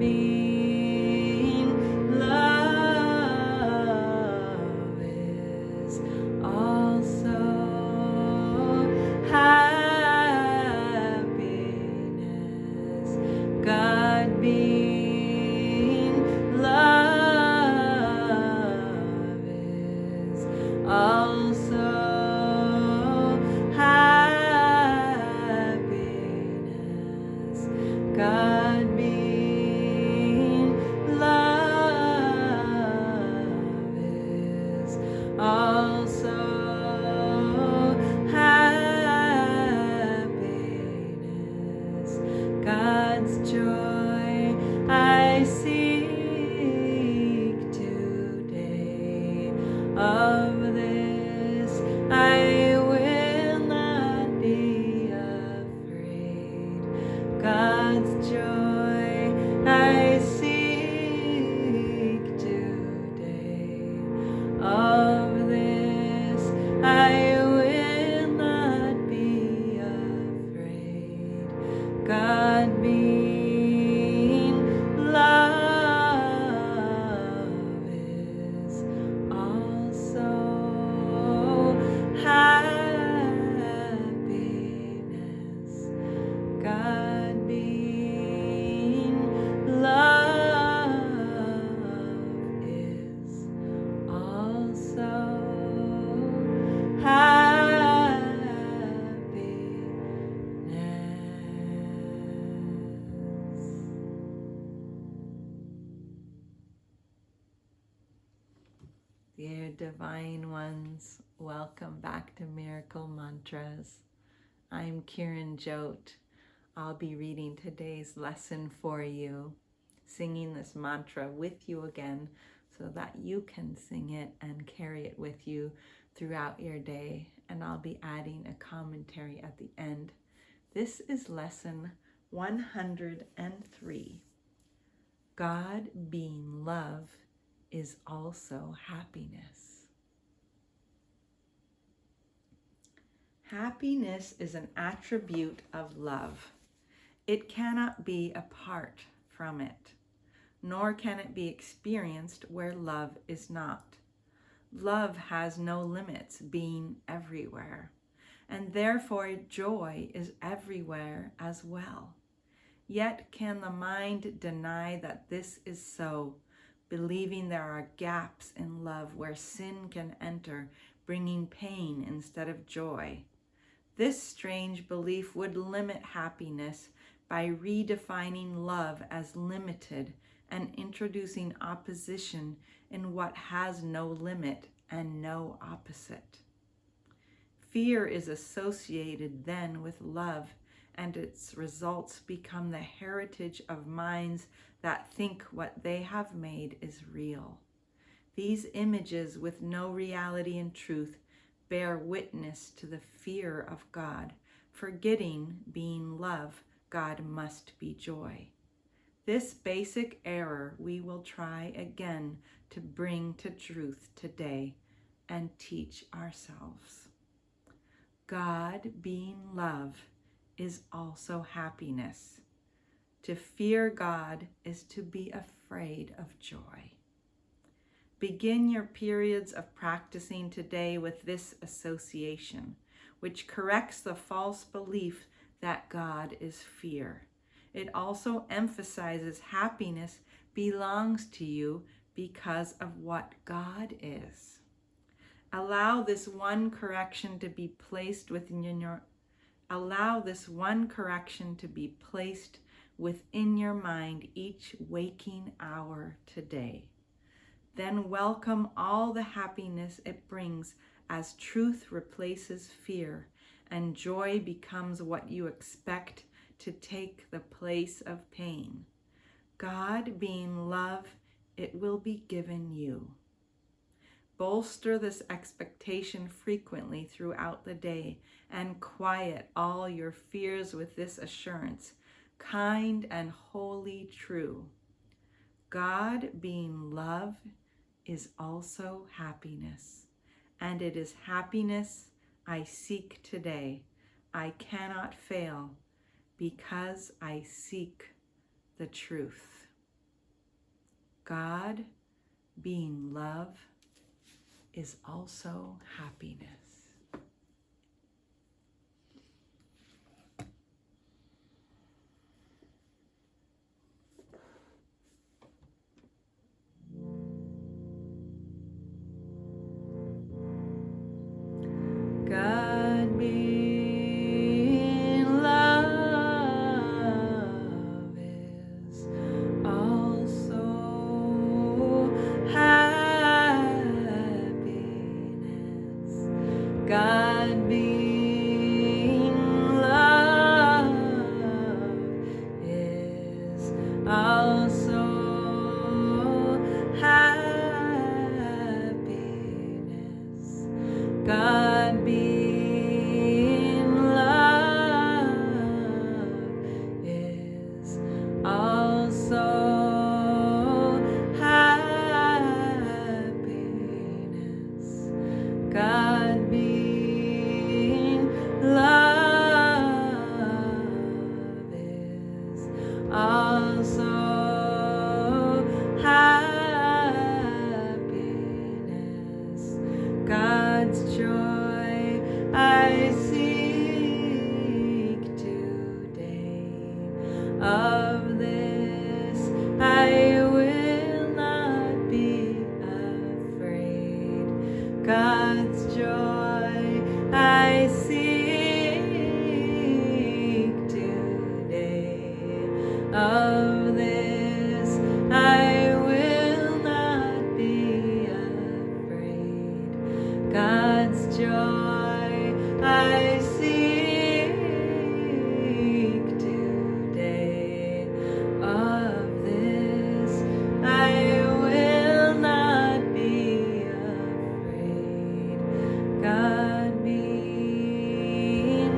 being love is also happiness. God being love is also happiness. God being love is also happiness. God's joy I seek today. Of this I will not be afraid. God's joy I seek today. Of this I will not be afraid. God being love is also happiness. God being love is also happiness. Dear Divine Ones, welcome back to Miracle Mantras. I'm Kiran Jot. I'll be reading today's lesson for you, singing this mantra with you again so that you can sing it and carry it with you throughout your day. And I'll be adding a commentary at the end. This is lesson 103. God being love is also happiness. Happiness is an attribute of love. It cannot be apart from it, nor can it be experienced where love is not. Love has no limits, being everywhere, and therefore joy is everywhere as well. Yet can the mind deny that this is so, believing there are gaps in love where sin can enter, bringing pain instead of joy. This strange belief would limit happiness by redefining love as limited and introducing opposition in what has no limit and no opposite. Fear is associated then with love, and its results become the heritage of minds that think what they have made is real. These images with no reality and truth bear witness to the fear of God. Forgetting being love, God must be joy. This basic error we will try again to bring to truth today and teach ourselves. God being love is also happiness. To fear God is to be afraid of joy. Begin your periods of practicing today with this association, which corrects the false belief that God is fear. It also emphasizes happiness belongs to you because of what God is. Allow this one correction to be placed within your mind each waking hour today. Then welcome all the happiness it brings as truth replaces fear and joy becomes what you expect to take the place of pain. God being love, it will be given you. Bolster this expectation frequently throughout the day and quiet all your fears with this assurance, kind and wholly true. God being love is also happiness, and it is happiness I seek today. I cannot fail because I seek the truth. God, being love, is also happiness. God being love is also happiness. God being love is also happiness. God being love is also happiness. God being love is also happiness. God's joy I seek today. Of this I will not be afraid. God's joy I seek today. Of this I will not be afraid. God's joy I seek today. Of this I will not be afraid. God being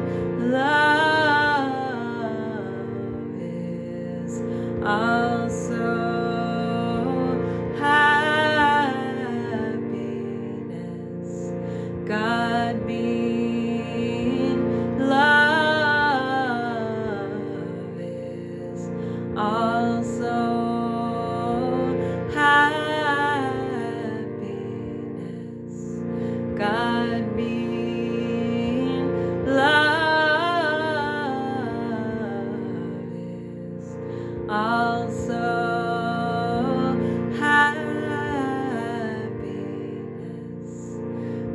love is also happiness. God being love is also happiness. God being love is also happiness.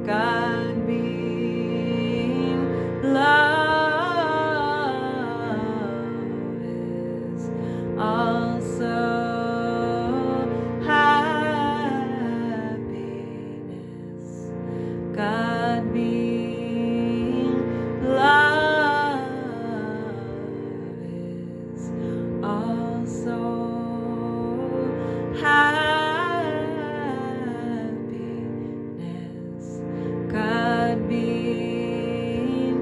God being love is also happiness. God being love is also happiness. God being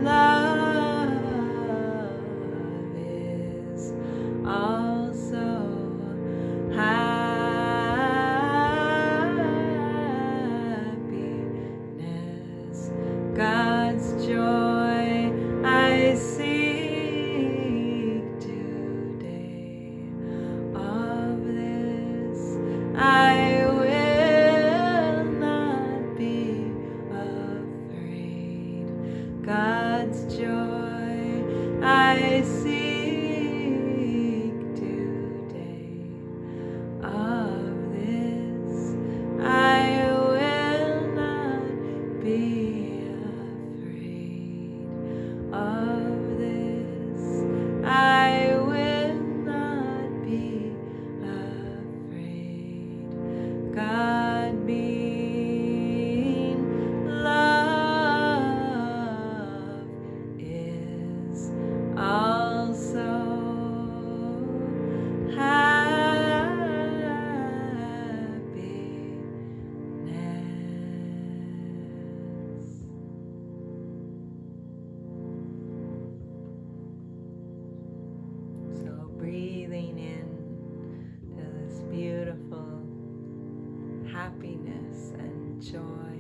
love is also happiness. God's joy I seek today. Of this I will not be afraid. God's joy I seek today. Of this I will not be afraid. Of this I will not be afraid. God being love is also happiness. So breathing in to this beautiful happiness and joy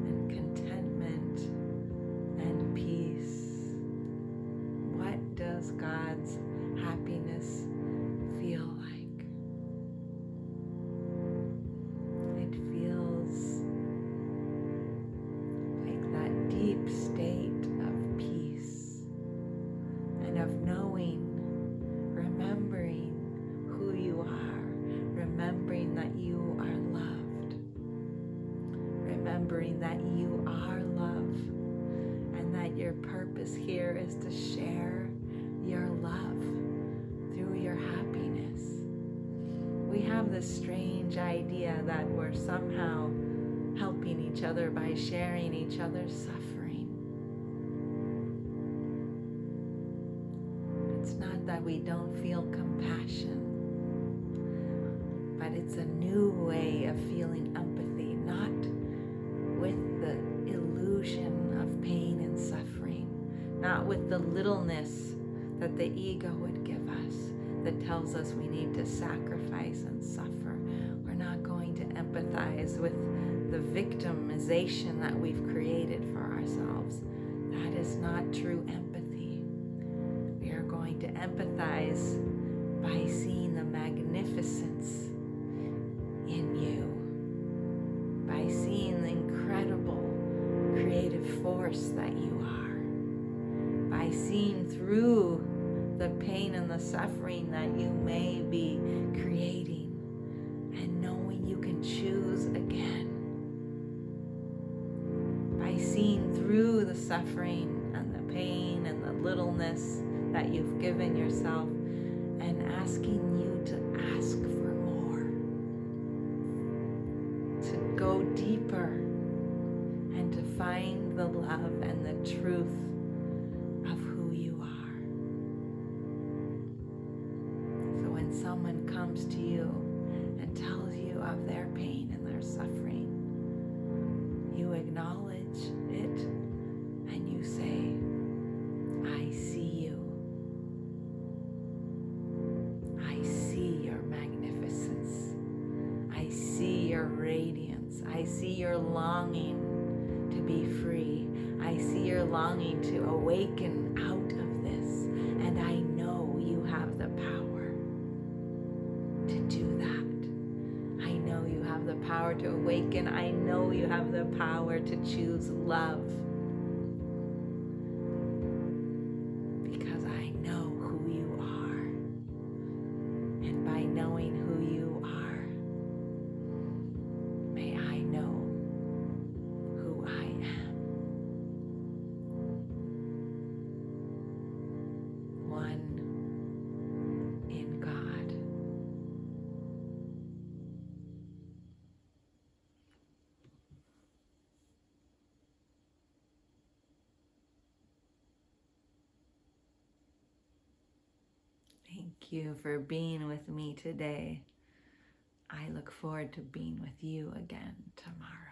and contentment and peace. What does God's happiness feel like? that you are love, and that your purpose here is to share your love through your happiness. We have this strange idea that we're somehow helping each other by sharing each other's suffering. It's not that we don't feel compassion, but it's a new way of feeling empathy, not with the illusion of pain and suffering, not with the littleness that the ego would give us that tells us we need to sacrifice and suffer. We're not going to empathize with the victimization that we've created for ourselves. That is not true empathy. We are going to empathize by seeing the magnificence in you, by seeing the incredible creative force that you are, by seeing through the pain and the suffering that you may be creating, and knowing you can choose again, by seeing through the suffering and the pain and the littleness that you've given yourself, and asking you to ask for more, to go deeper, and to find the love and the truth of who you are. So when someone comes to you and tells you of their pain and their suffering, you acknowledge it and you say, I see you. I see your magnificence. I see your radiance. I see your longing to be free. I see your longing to awaken out of this. And I know you have the power to do that. I know you have the power to awaken. I know you have the power to choose love. Because I know who you are. And by knowing who you are, may I know who I am. One in God. Thank you for being with me today. I look forward to being with you again tomorrow.